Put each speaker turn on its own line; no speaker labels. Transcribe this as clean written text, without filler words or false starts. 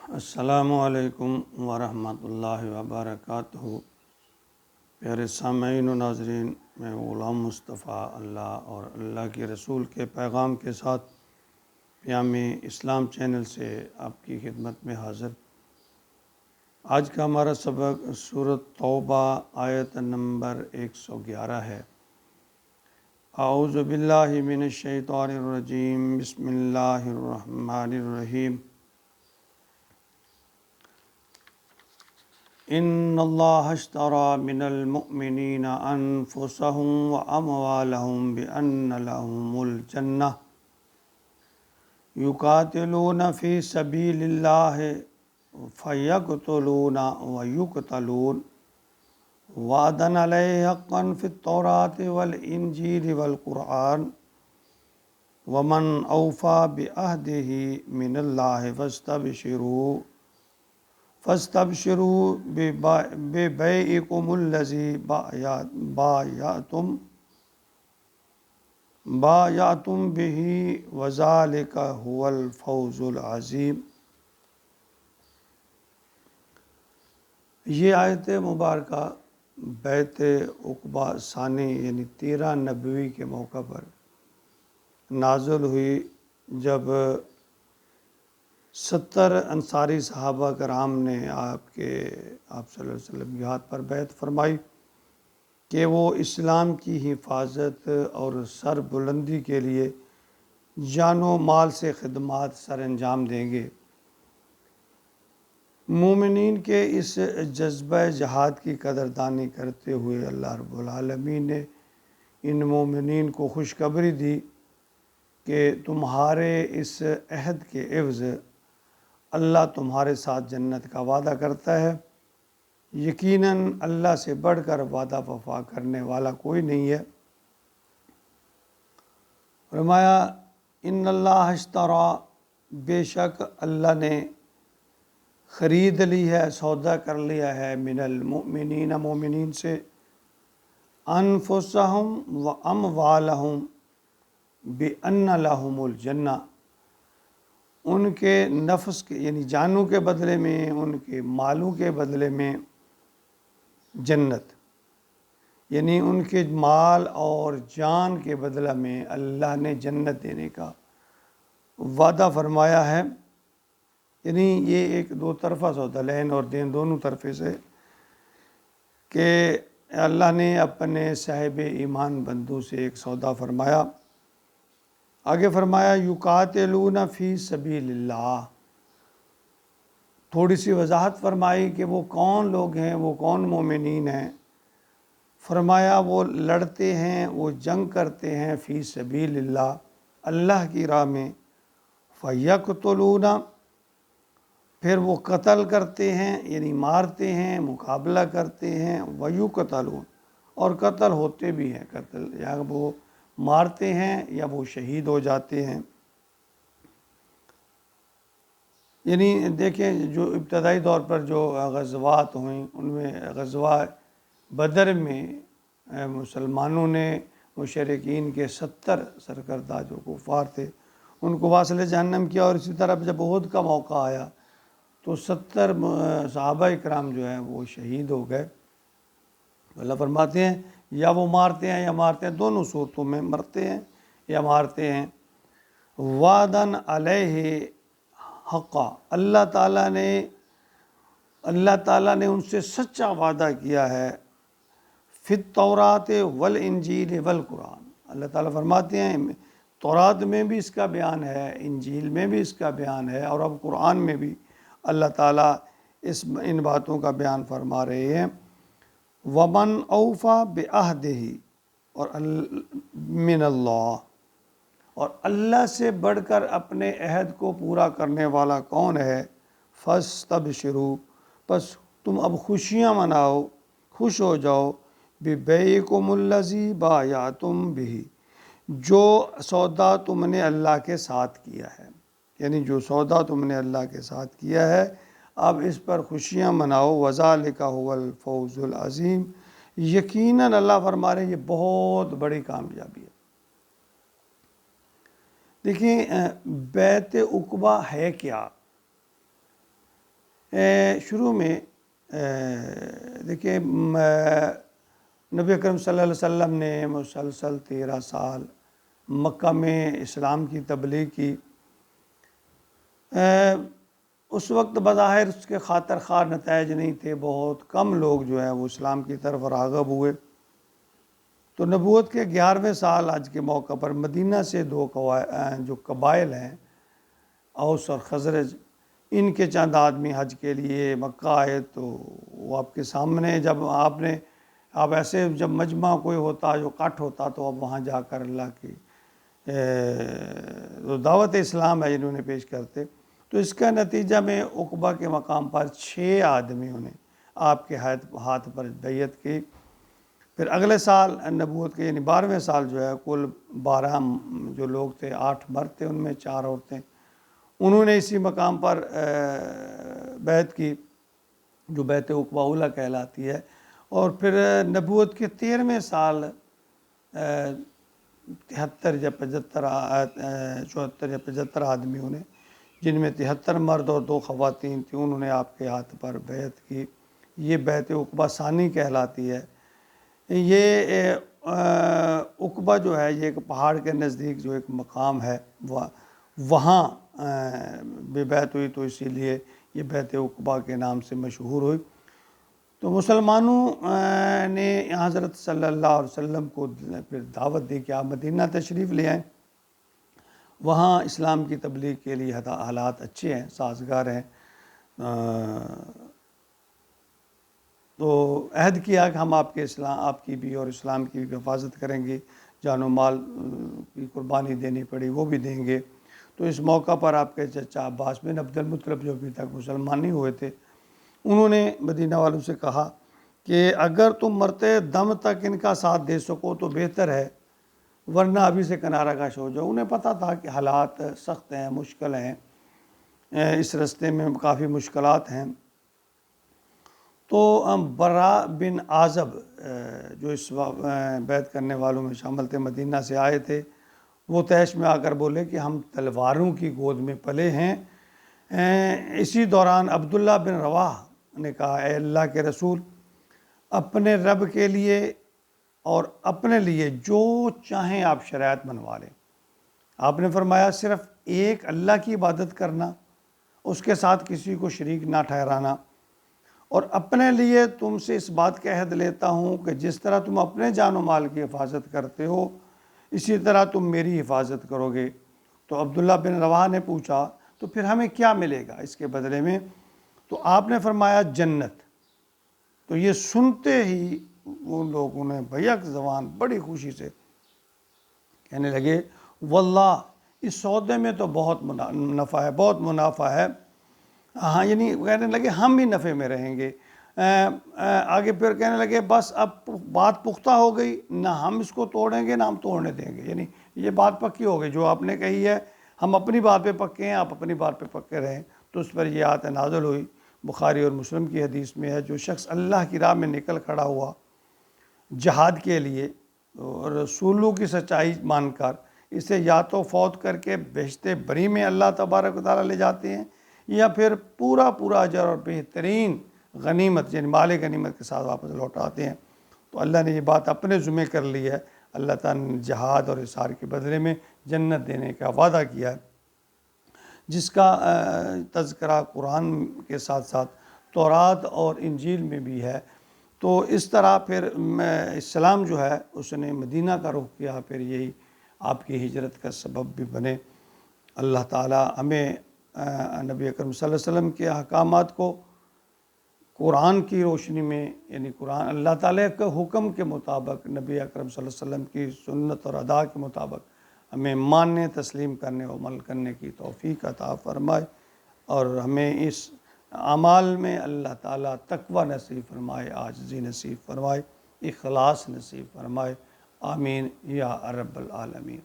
السلام علیکم ورحمۃ اللہ وبرکاتہ۔ پیارے سامعین و ناظرین، میں غلام مصطفیٰ اللہ اور اللہ کے رسول کے پیغام کے ساتھ پیام اسلام چینل سے آپ کی خدمت میں حاضر۔ آج کا ہمارا سبق سورۃ توبہ آیت نمبر 111 ہے۔ اعوذ باللہ من الشیطان الرجیم، بسم اللہ الرحمن الرحیم۔ ان اللہ اشتری من المؤمنین انفسهم واموالهم بان لهم الجنہ یقاتلون فی سبیل اللہ فیقتلون ویقتلون وعدا علیہ حقا فی التوراۃ والانجیل والقرآن ومن اوفی بعہدہ من اللہ فاستبشروا ببیعکم الذی بایعتم بہ وذالک هو الفوز العظیم۔ یہ آیت مبارکہ بیعت عقبہ ثانی یعنی 13 نبوی کے موقع پر نازل ہوئی، جب 70 انصاری صحابہ کرام نے آپ صلی اللہ علیہ وسلم کی ہاتھ پر بیعت فرمائی کہ وہ اسلام کی حفاظت اور سر بلندی کے لیے جان و مال سے خدمات سر انجام دیں گے۔ مومنین کے اس جذبہ جہاد کی قدردانی کرتے ہوئے اللہ رب العالمین نے ان مومنین کو خوشخبری دی کہ تمہارے اس عہد کے عوض اللہ تمہارے ساتھ جنت کا وعدہ کرتا ہے۔ یقیناً اللہ سے بڑھ کر وعدہ وفا کرنے والا کوئی نہیں ہے۔ فرمایا ان اللہ اشتری، بے شک اللہ نے خرید لی ہے، سودا کر لیا ہے، من المؤمنین، مومنین سے، انفسہم و اموالہم بان لہم الجنہ، ان کے نفس کے یعنی جانوں کے بدلے میں، ان کے مالوں کے بدلے میں جنت، یعنی ان کے مال اور جان کے بدلہ میں اللہ نے جنت دینے کا وعدہ فرمایا ہے۔ یعنی یہ ایک دو طرفہ سودا، لین اور دین دونوں طرفے سے، کہ اللہ نے اپنے صاحب ایمان بندوں سے ایک سودا فرمایا۔ آگے فرمایا یقاتلون فی سبیل اللہ، تھوڑی سی وضاحت فرمائی کہ وہ کون لوگ ہیں، وہ کون مومنین ہیں۔ فرمایا وہ لڑتے ہیں، وہ جنگ کرتے ہیں فی سبیل اللہ، اللہ کی راہ میں، فیقتلون، پھر وہ قتل کرتے ہیں یعنی مارتے ہیں، مقابلہ کرتے ہیں، ویقتلون، اور قتل ہوتے بھی ہیں، قتل یا وہ مارتے ہیں یا وہ شہید ہو جاتے ہیں۔ یعنی دیکھیں جو ابتدائی طور پر جو غزوات ہوئیں، ان میں غزوہ بدر میں مسلمانوں نے مشرکین کے 70 سرکردہ جو کفار تھے ان کو واصل جہنم کیا، اور اسی طرح جب احد کا موقع آیا تو 70 صحابہ کرام جو ہیں وہ شہید ہو گئے۔ اللہ فرماتے ہیں یا وہ مارتے ہیں یا مارتے ہیں، دونوں صورتوں میں مرتے ہیں یا مارتے ہیں۔ وعدن علیہ حقا، اللہ تعالیٰ نے ان سے سچا وعدہ کیا ہے، فی التوراۃ والانجیل والقرآن، اللہ تعالیٰ فرماتے ہیں تورات میں بھی اس کا بیان ہے، انجیل میں بھی اس کا بیان ہے، اور اب قرآن میں بھی اللہ تعالیٰ ان باتوں کا بیان فرما رہے ہیں۔ ومن اوفی بعہدہ، اور من اللہ، اور اللہ سے بڑھ کر اپنے عہد کو پورا کرنے والا کون ہے؟ فاستبشروا، پس تم اب خوشیاں مناؤ، خوش ہو جاؤ، ببیعکم الذی بایعتم بہ، جو سودا تم نے اللہ کے ساتھ کیا ہے، یعنی جو سودا تم نے اللہ کے ساتھ کیا ہے اب اس پر خوشیاں مناؤ، وذالک هو الفوز العظیم، یقیناً اللہ فرما رہے ہیں یہ بہت بڑی کامیابی ہے۔ دیکھیں بیعت عقبہ ہے کیا؟ شروع میں دیکھیں نبی اکرم صلی اللہ علیہ وسلم نے مسلسل 13 سال مکہ میں اسلام کی تبلیغ کی۔ اس وقت بظاہر اس کے خاطر خواہ نتائج نہیں تھے، بہت کم لوگ جو ہیں وہ اسلام کی طرف راغب ہوئے۔ تو نبوت کے 11ویں سال حج کے موقع پر مدینہ سے دو جو قبائل ہیں اوس اور خزرج، ان کے چند آدمی حج کے لیے مکہ آئے۔ تو وہ آپ کے سامنے جب آپ ایسے جب مجمع کوئی ہوتا جو کٹ ہوتا تو اب وہاں جا کر اللہ کی دعوت اسلام ہے جنہوں نے پیش کرتے۔ تو اس کا نتیجہ میں عقبہ کے مقام پر 6 آدمیوں نے آپ کے ہاتھ پر بیعت کی۔ پھر اگلے سال نبوت کے یعنی 12ویں سال جو ہے کل 12 جو لوگ تھے، 8 مرد تھے، ان میں 4 عورتیں، انہوں نے اسی مقام پر بیعت کی جو بیعت عقبہ اولیٰ کہلاتی ہے۔ اور پھر نبوت کے 13ویں سال 73 یا 75 آدمیوں نے، جن میں 73 مرد اور 2 خواتین تھیں، انہوں نے آپ کے ہاتھ پر بیعت کی۔ یہ بیعت عقبہ ثانی کہلاتی ہے۔ یہ عقبہ جو ہے یہ ایک پہاڑ کے نزدیک جو ایک مقام ہے، وہاں بیعت ہوئی، تو اسی لیے یہ بیعت عقبہ کے نام سے مشہور ہوئی۔ تو مسلمانوں نے حضرت صلی اللہ علیہ وسلم کو پھر دعوت دی کہ آپ مدینہ تشریف لے آئیں، وہاں اسلام کی تبلیغ کے لیے حالات اچھے ہیں، سازگار ہیں۔ تو عہد کیا کہ ہم آپ کی بھی اور اسلام کی بھی حفاظت کریں گے، جان و مال کی قربانی دینی پڑی وہ بھی دیں گے۔ تو اس موقع پر آپ کے چچا عباس بن عبد المطلب جو ابھی تک مسلمان نہیں ہوئے تھے، انہوں نے مدینہ والوں سے کہا کہ اگر تم مرتے دم تک ان کا ساتھ دے سکو تو بہتر ہے، ورنہ ابھی سے کنارہ کش ہو جاؤ۔ انہیں پتہ تھا کہ حالات سخت ہیں، مشکل ہیں، اس رستے میں کافی مشکلات ہیں۔ تو برا بن عازب جو اس بیعت کرنے والوں میں شامل تھے، مدینہ سے آئے تھے، وہ طیش میں آ کر بولے کہ ہم تلواروں کی گود میں پلے ہیں۔ اسی دوران عبداللہ بن رواح نے کہا، اے اللہ کے رسول، اپنے رب کے لیے اور اپنے لیے جو چاہیں آپ شرائط بنوا لیں۔ آپ نے فرمایا صرف ایک اللہ کی عبادت کرنا، اس کے ساتھ کسی کو شریک نہ ٹھہرانا، اور اپنے لیے تم سے اس بات کا عہد لیتا ہوں کہ جس طرح تم اپنے جان و مال کی حفاظت کرتے ہو اسی طرح تم میری حفاظت کرو گے۔ تو عبداللہ بن رواح نے پوچھا تو پھر ہمیں کیا ملے گا اس کے بدلے میں؟ تو آپ نے فرمایا جنت۔ تو یہ سنتے ہی ان لوگوں نے بیک زبان بڑی خوشی سے کہنے لگے، واللہ اس سودے میں تو بہت نفع ہے، بہت منافع ہے۔ ہاں، یعنی کہنے لگے ہم بھی نفع میں رہیں گے۔ آگے پھر کہنے لگے بس اب بات پختہ ہو گئی، نہ ہم اس کو توڑیں گے نہ ہم توڑنے دیں گے، یعنی یہ بات پکی ہو گئی، جو آپ نے کہی ہے ہم اپنی بات پہ پکے ہیں، آپ اپنی بات پہ پکے رہیں۔ تو اس پر یہ آیت نازل ہوئی۔ بخاری اور مسلم کی حدیث میں ہے، جو شخص اللہ کی راہ میں نکل کھڑا ہوا جہاد کے لیے اور رسولوں کی سچائی مان کر، اسے یا تو فوت کر کے بہشت بری میں اللہ تبارک و تعالیٰ لے جاتے ہیں، یا پھر پورا اجر اور بہترین غنیمت یعنی مال غنیمت کے ساتھ واپس لوٹاتے ہیں۔ تو اللہ نے یہ بات اپنے ذمہ کر لی ہے۔ اللہ تعالیٰ نے جہاد اور اثار کے بدلے میں جنت دینے کا وعدہ کیا ہے، جس کا تذکرہ قرآن کے ساتھ ساتھ تورات اور انجیل میں بھی ہے۔ تو اس طرح پھر اسلام جو ہے اس نے مدینہ کا رخ کیا، پھر یہی آپ کی ہجرت کا سبب بھی بنے۔ اللہ تعالیٰ ہمیں نبی اکرم صلی اللہ علیہ وسلم کے احکامات کو قرآن کی روشنی میں، یعنی قرآن اللہ تعالیٰ کے حکم کے مطابق، نبی اکرم صلی اللہ علیہ وسلم کی سنت اور ادا کے مطابق ہمیں ماننے، تسلیم کرنے اور عمل کرنے کی توفیق عطا فرمائے، اور ہمیں اس اعمال میں اللہ تعالیٰ تقوی نصیب فرمائے، عاجزی نصیب فرمائے، اخلاص نصیب فرمائے۔ آمین یا رب العالمین۔